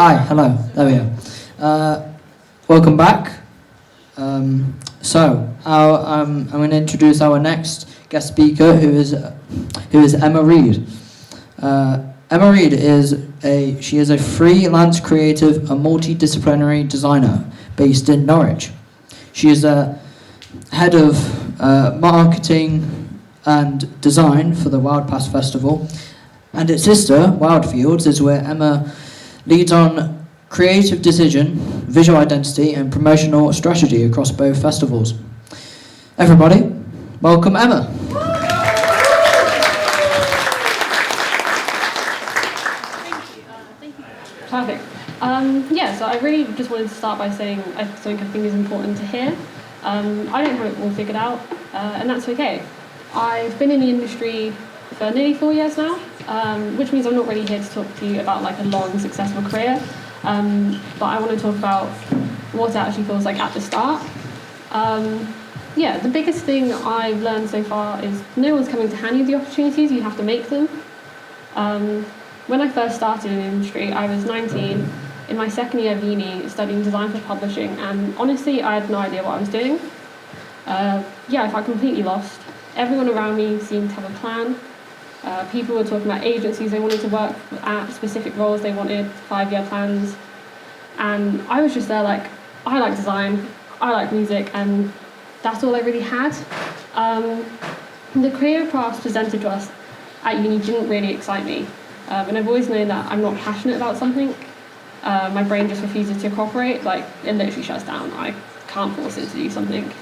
Hi, hello, there we are. Welcome back. I'm going to introduce our next guest speaker, who is Emma Reed. Emma Reed is a freelance creative and multidisciplinary designer based in Norwich. She is a head of marketing and design for the Wild Pass Festival, and its sister, Wildfields, is where Emma leads on creative decision, visual identity, and promotional strategy across both festivals. Everybody, welcome Emma. Thank you. Perfect. So I really just wanted to start by saying something I think is important to hear. I don't have it all figured out, and that's okay. I've been in the industry for nearly 4 years now, which means I'm not really here to talk to you about like a long, successful career, but I want to talk about what it actually feels like at the start. The biggest thing I've learned so far is no one's coming to hand you the opportunities, you have to make them. When I first started in the industry, I was 19, in my second year of uni, studying design for publishing, and honestly, I had no idea what I was doing. I felt completely lost. Everyone around me seemed to have a plan. People were talking about agencies they wanted to work at, specific roles they wanted, 5-year plans. And I was just there like, I like design, I like music, and that's all I really had. The career paths presented to us at uni didn't really excite me. And I've always known that I'm not passionate about something. My brain just refuses to cooperate, like it literally shuts down. I can't force it to do something.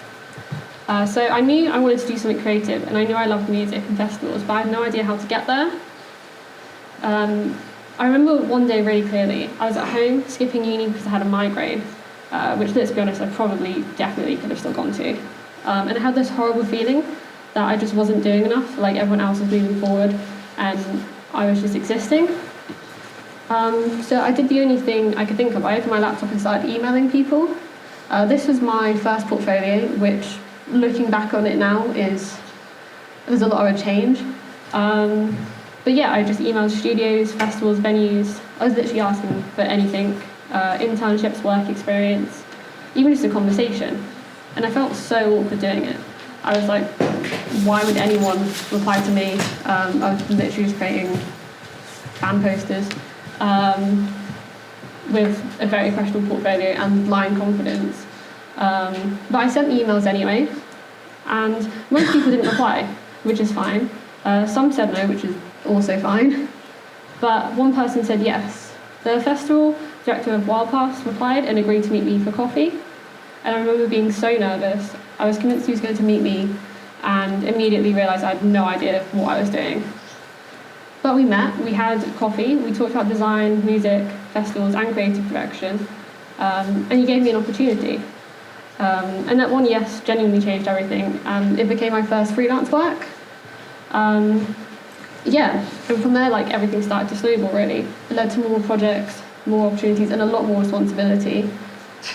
So I knew I wanted to do something creative, and I knew I loved music and festivals, but I had no idea how to get there. I remember one day really clearly. I was at home skipping uni because I had a migraine, which, let's be honest, I definitely could have still gone to. And I had this horrible feeling that I just wasn't doing enough, like everyone else was moving forward, and I was just existing. So I did the only thing I could think of. I opened my laptop and started emailing people. This was my first portfolio, which, looking back on it now, there's a lot of a change. I just emailed studios, festivals, venues. I was literally asking for anything, internships, work experience, even just a conversation. And I felt so awkward doing it. I was like, why would anyone reply to me? I was literally just creating fan posters with a very questionable portfolio and blind confidence. But I sent the emails anyway, and most people didn't reply, which is fine. Some said no, which is also fine. But one person said yes. The festival director of Wild Pass replied and agreed to meet me for coffee. And I remember being so nervous. I was convinced he was going to meet me, and immediately realised I had no idea what I was doing. But we met, we had coffee, we talked about design, music, festivals, and creative direction, and he gave me an opportunity. And that one yes genuinely changed everything, and it became my first freelance work. And from there, like, everything started to snowball, really. It led to more projects, more opportunities, and a lot more responsibility.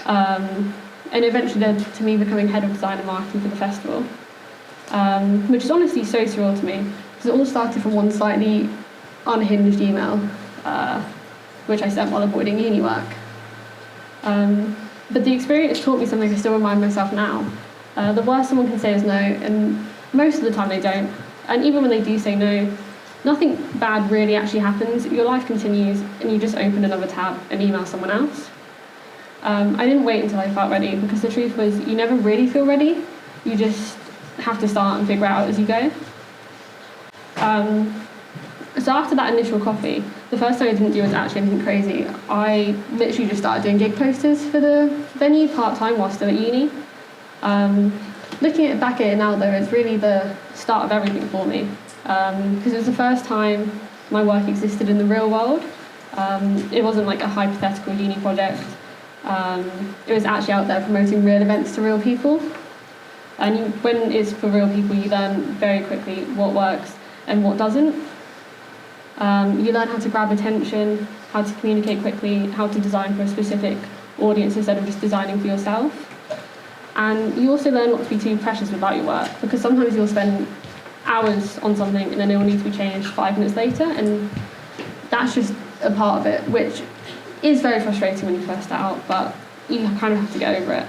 And eventually led to me becoming head of design and marketing for the festival, which is honestly so surreal to me, because it all started from one slightly unhinged email, which I sent while avoiding uni work. But the experience taught me something I still remind myself now. The worst someone can say is no, and most of the time they don't. And even when they do say no, nothing bad really actually happens. Your life continues, and you just open another tab and email someone else. I didn't wait until I felt ready, because the truth was, you never really feel ready. You just have to start and figure it out as you go. So after that initial coffee, the first thing I didn't do was actually anything crazy. I literally just started doing gig posters for the venue part-time while still at uni. Looking back at it now, though, it's really the start of everything for me, because it was the first time my work existed in the real world. It wasn't like a hypothetical uni project. It was actually out there promoting real events to real people. And when it's for real people, you learn very quickly what works and what doesn't. You learn how to grab attention, how to communicate quickly, how to design for a specific audience instead of just designing for yourself. And you also learn not to be too precious about your work, because sometimes you'll spend hours on something and then it will need to be changed 5 minutes later, and that's just a part of it, which is very frustrating when you first start out, but you kind of have to get over it.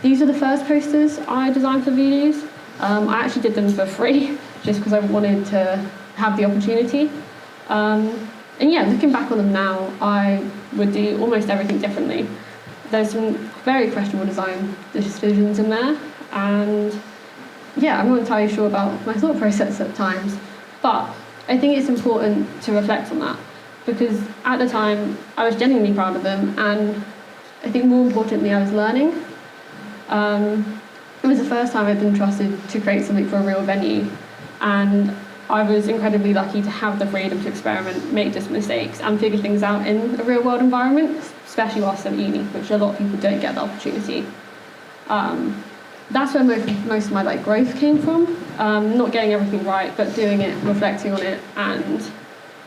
These are the first posters I designed for Voodoo's. I actually did them for free, just because I wanted to have the opportunity. And yeah, looking back on them now, I would do almost everything differently. There's some very questionable design decisions in there, and yeah, I'm not entirely sure about my thought process at times, but I think it's important to reflect on that, because at the time I was genuinely proud of them, and I think more importantly I was learning. It was the first time I'd been trusted to create something for a real venue, and I was incredibly lucky to have the freedom to experiment, make just mistakes, and figure things out in a real-world environment, especially whilst at uni, which a lot of people don't get the opportunity. That's where most of my growth came from. Not getting everything right, but doing it, reflecting on it, and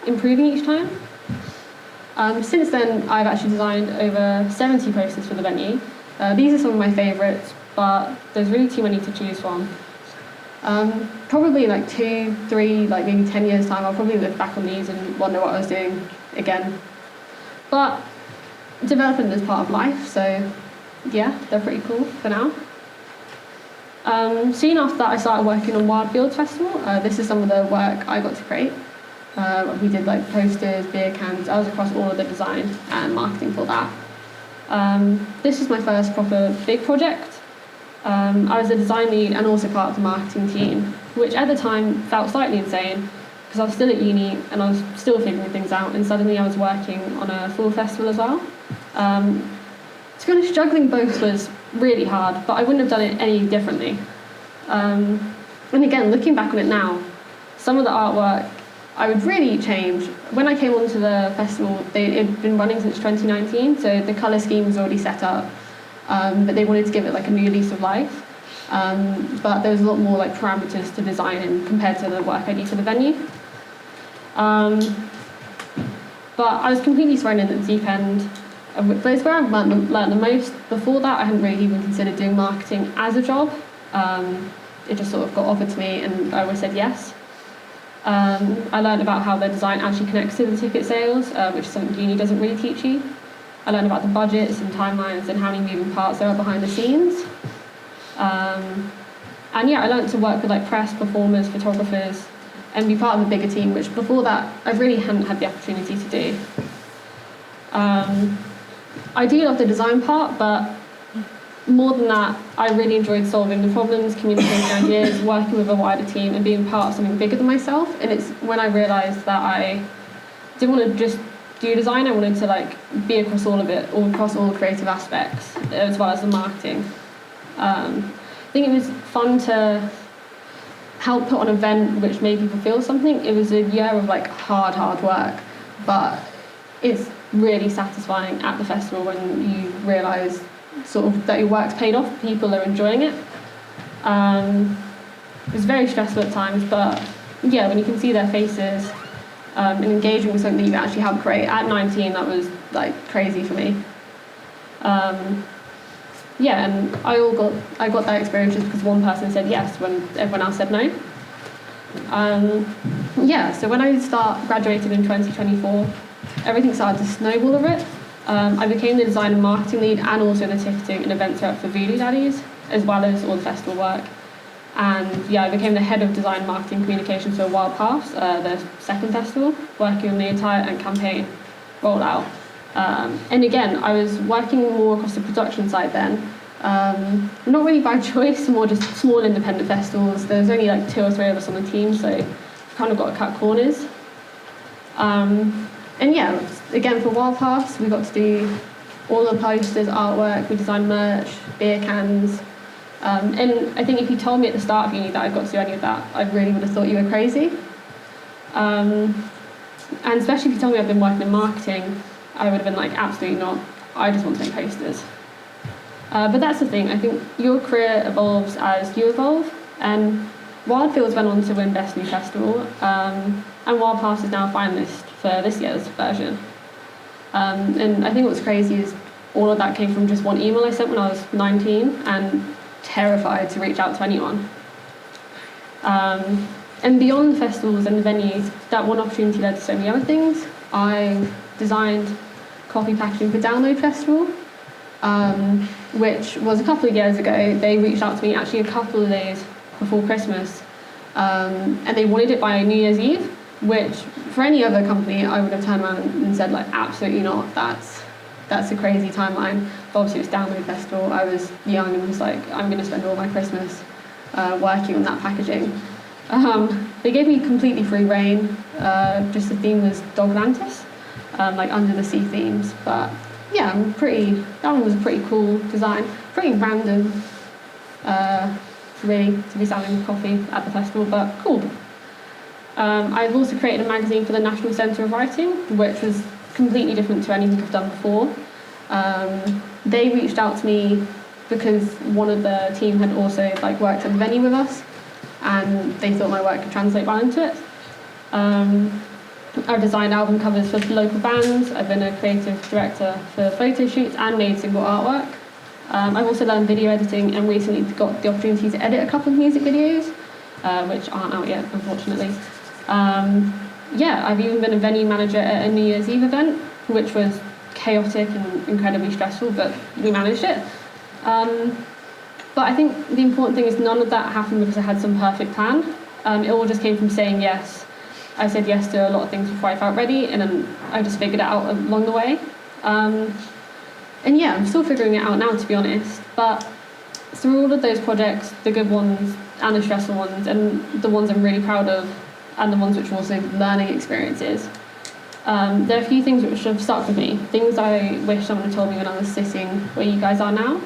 improving each time. Since then, I've actually designed over 70 posters for the venue. These are some of my favourites, but there's really too many to choose from. Probably 2, 3, maybe 10 years time, I'll probably look back on these and wonder what I was doing again. But development is part of life, so yeah, they're pretty cool for now. Soon after that, I started working on Wildfield Festival. This is some of the work I got to create. We did posters, beer cans. I was across all of the design and marketing for that. This was my first proper big project. I was a design lead and also part of the marketing team, which at the time felt slightly insane because I was still at uni and I was still figuring things out, and suddenly I was working on a full festival as well. To be honest, juggling both was really hard, but I wouldn't have done it any differently. And again, looking back on it now, some of the artwork I would really change. When I came onto the festival, it had been running since 2019, so the colour scheme was already set up. But they wanted to give it a new lease of life. But there was a lot more parameters to design in compared to the work I did for the venue. But I was completely thrown in at the deep end. But it's where I've learned the most. Before that, I hadn't really even considered doing marketing as a job. It just sort of got offered to me and I always said yes. I learned about how the design actually connects to the ticket sales, which is something uni doesn't really teach you. I learned about the budgets and timelines and how many moving parts there are behind the scenes. And yeah, I learned to work with press, performers, photographers, and be part of a bigger team, which before that I really hadn't had the opportunity to do. I do love the design part, but more than that, I really enjoyed solving the problems, communicating ideas, working with a wider team, and being part of something bigger than myself. And it's when I realised that I didn't want to just do design, I wanted to be across all of it, all across all the creative aspects, as well as the marketing. I think it was fun to help put on an event which made people feel something. It was a year of hard work, but it's really satisfying at the festival when you realise that your work's paid off, people are enjoying it. It was very stressful at times, but yeah, when you can see their faces and engaging with something that you actually helped create at 19, that was crazy for me. Yeah, and I got that experience just because one person said yes when everyone else said no. Yeah, so when I graduated in 2024, everything started to snowball a bit. I became the design and marketing lead and also the ticketing and events rep for Voodoo Daddies, as well as all the festival work. And yeah, I became the head of design, marketing, communications for Wild Paths, the second festival, working on the entire campaign rollout. And again, I was working more across the production side then. Not really by choice, more just small independent festivals. There's only 2 or 3 of us on the team, so you've kind of got to cut corners. And yeah, again, for Wild Paths, we got to do all the posters, artwork, we designed merch, beer cans. And I think if you told me at the start of uni that I got to do any of that, I really would have thought you were crazy. And especially if you told me I've been working in marketing, I would have been absolutely not. I just want to make posters. But that's the thing, I think your career evolves as you evolve, and Wildfields went on to win Best New Festival, and Wild Paths is now a finalist for this year's version. And I think what's crazy is all of that came from just one email I sent when I was 19 and terrified to reach out to anyone. And beyond the festivals and the venues, that one opportunity led to so many other things. I designed coffee packaging for Download Festival, which was a couple of years ago. They reached out to me actually a couple of days before Christmas, and they wanted it by New Year's Eve, which for any other company I would have turned around and said like, absolutely not, that's a crazy timeline. But obviously it was Download Festival, I was young and was like, I'm going to spend all my Christmas working on that packaging. They gave me completely free rein, just the theme was Dog Atlantis, like under the sea themes, but yeah, that one was a pretty cool design, pretty random, really, to be selling coffee at the festival, but cool. I've also created a magazine for the National Centre of Writing, which was completely different to anything I've done before. They reached out to me because one of the team had also like worked at the venue with us, and they thought my work could translate well into it. I've designed album covers for local bands, I've been a creative director for photo shoots and made single artwork. I've also learned video editing and recently got the opportunity to edit a couple of music videos, which aren't out yet, unfortunately. I've even been a venue manager at a New Year's Eve event, which was chaotic and incredibly stressful, but we managed it. But I think the important thing is none of that happened because I had some perfect plan. It all just came from saying yes. I said yes to a lot of things before I felt ready, and then I just figured it out along the way. I'm still figuring it out now, to be honest. But through all of those projects, the good ones and the stressful ones, and the ones I'm really proud of, and the ones which were also learning experiences, there are a few things which have stuck with me. Things I wish someone had told me when I was sitting where you guys are now.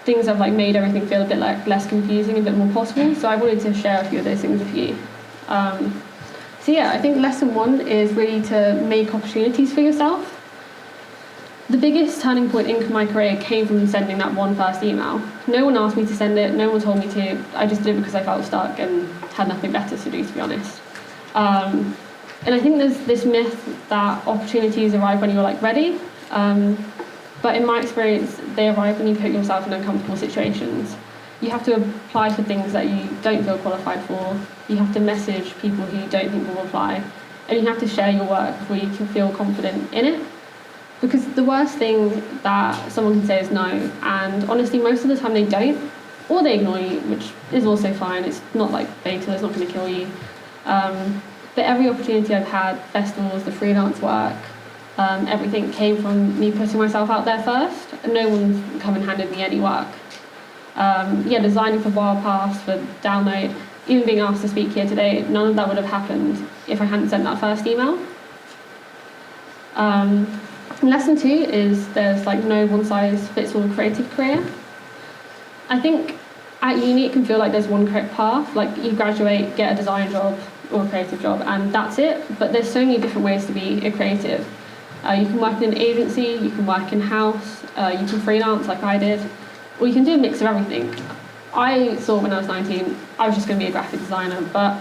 Things have like made everything feel a bit like less confusing, a bit more possible. So I wanted to share a few of those things with you. I think lesson one is really to make opportunities for yourself. The biggest turning point in my career came from sending that one first email. No one asked me to send it, no one told me to. I just did it because I felt stuck and had nothing better to do, to be honest. And I think there's this myth that opportunities arrive when you're like ready. But in my experience, they arrive when you put yourself in uncomfortable situations. You have to apply for things that you don't feel qualified for. You have to message people who you don't think will reply. And you have to share your work before you can feel confident in it. Because the worst thing that someone can say is no. And honestly, most of the time they don't. Or they ignore you, which is also fine. It's not like fatal, it's not going to kill you. But every opportunity I've had, festivals, the freelance work, everything came from me putting myself out there first, and no one's come and handed me any work. Designing for Wildpass, for Download, even being asked to speak here today, none of that would have happened if I hadn't sent that first email. Lesson two is there's like no one-size-fits-all creative career. I think at uni it can feel like there's one correct path, like you graduate, get a design job or a creative job, and that's it. But there's so many different ways to be a creative. You can work in an agency, you can work in-house, you can freelance like I did, or you can do a mix of everything. I thought when I was 19 I was just going to be a graphic designer, but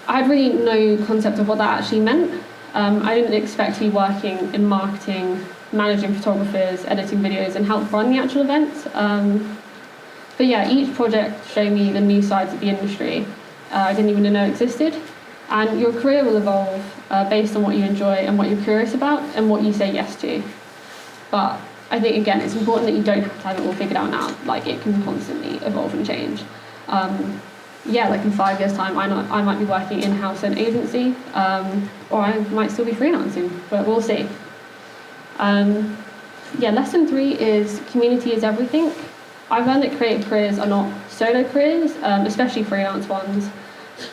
I had really no concept of what that actually meant. I didn't expect to be working in marketing, managing photographers, editing videos, and help run the actual events. Each project showed me the new sides of the industry I didn't even know existed. And your career will evolve based on what you enjoy and what you're curious about and what you say yes to. But I think, again, it's important that you don't have to have it all figured out now. Like, it can constantly evolve and change. In 5 years' time, I might be working in-house at an agency, or I might still be freelancing, but we'll see. Lesson three is community is everything. I've learned that creative careers are not solo careers, especially freelance ones.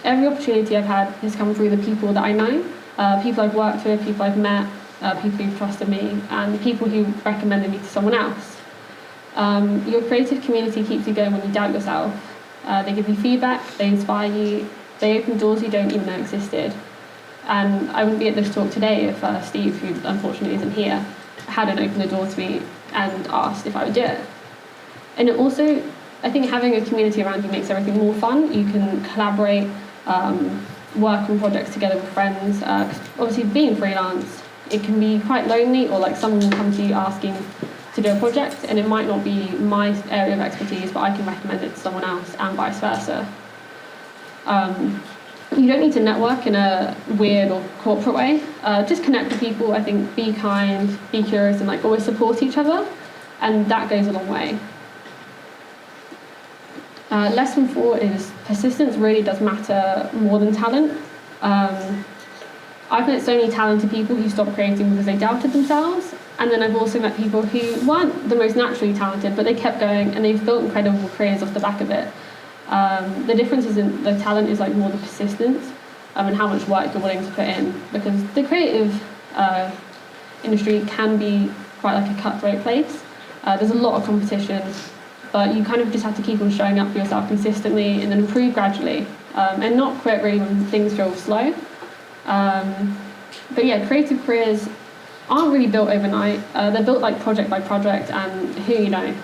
Every opportunity I've had has come through the people that I know, people I've worked with, people I've met, people who've trusted me, and people who recommended me to someone else. Your creative community keeps you going when you doubt yourself. They give you feedback, they inspire you, they open doors you don't even know existed. And I wouldn't be at this talk today if Steve, who unfortunately isn't here, hadn't opened the door to me and asked if I would do it. And it also, I think having a community around you makes everything more fun. You can collaborate, work on projects together with friends. Obviously, being freelance, it can be quite lonely, or like someone will come to you asking to do a project, and it might not be my area of expertise, but I can recommend it to someone else, and vice versa. You don't need to network in a weird or corporate way. Just connect with people. I think be kind, be curious, and like always support each other, and that goes a long way. Lesson 4 is persistence really does matter more than talent. I've met so many talented people who stopped creating because they doubted themselves, and then I've also met people who weren't the most naturally talented, but they kept going and they've built incredible careers off the back of it. The difference isn't the talent, is like more the persistence and how much work you're willing to put in, because the creative industry can be quite like a cutthroat place. There's a lot of competition, but you kind of just have to keep on showing up for yourself consistently and then improve gradually, and not quit really when things feel slow. But yeah, creative careers aren't really built overnight. They're built like project by project, and who you know.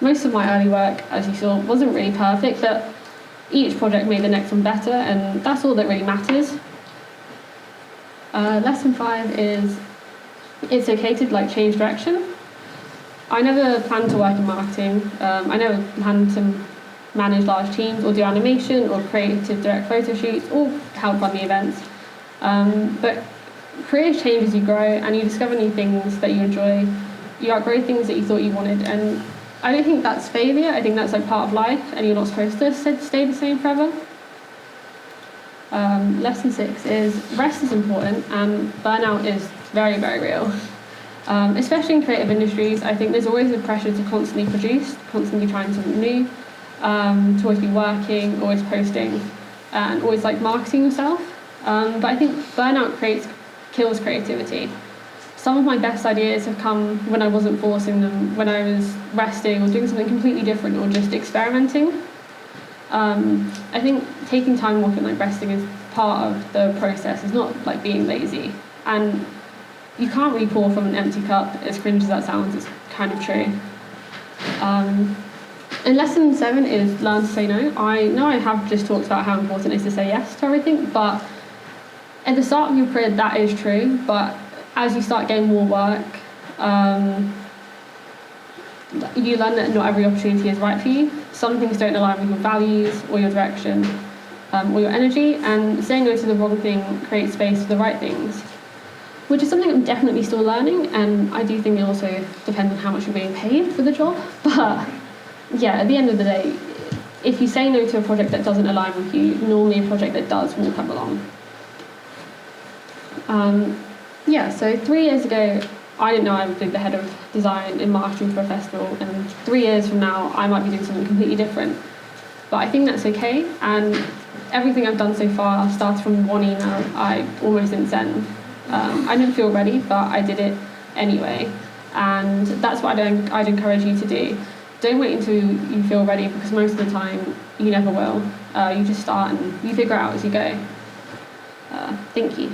Most of my early work, as you saw, wasn't really perfect, but each project made the next one better, and that's all that really matters. Lesson 5 is it's okay to like change direction. I never planned to work in marketing. I never planned to manage large teams or do animation or creative direct photo shoots or help run the events. But career change as you grow and you discover new things that you enjoy. You outgrow things that you thought you wanted, and I don't think that's failure. I think that's like part of life, and you're not supposed to stay the same forever. Lesson 6 is rest is important, and burnout is very, very real. Especially in creative industries, I think there's always a pressure to constantly produce, constantly trying something new, to always be working, always posting, and always like marketing yourself. But I think burnout kills creativity. Some of my best ideas have come when I wasn't forcing them, when I was resting or doing something completely different or just experimenting. I think taking time off and like resting is part of the process. It's not like being lazy. And you can't really pour from an empty cup, as cringe as that sounds, it's kind of true. And lesson 7 is learn to say no. I know I have just talked about how important it is to say yes to everything, but at the start of your career that is true, but as you start getting more work, you learn that not every opportunity is right for you. Some things don't align with your values or your direction or your energy, and saying no to the wrong thing creates space for the right things, which is something I'm definitely still learning, and I do think it also depends on how much you're being paid for the job. But yeah, at the end of the day, if you say no to a project that doesn't align with you, normally a project that does will come along. So 3 years ago, I didn't know I would be the head of design in marketing for a festival, and 3 years from now, I might be doing something completely different. But I think that's okay, and everything I've done so far started from one email I almost didn't send. I didn't feel ready, but I did it anyway, and that's what I'd encourage you to do. Don't wait until you feel ready, because most of the time, you never will. You just start and you figure it out as you go. Thank you.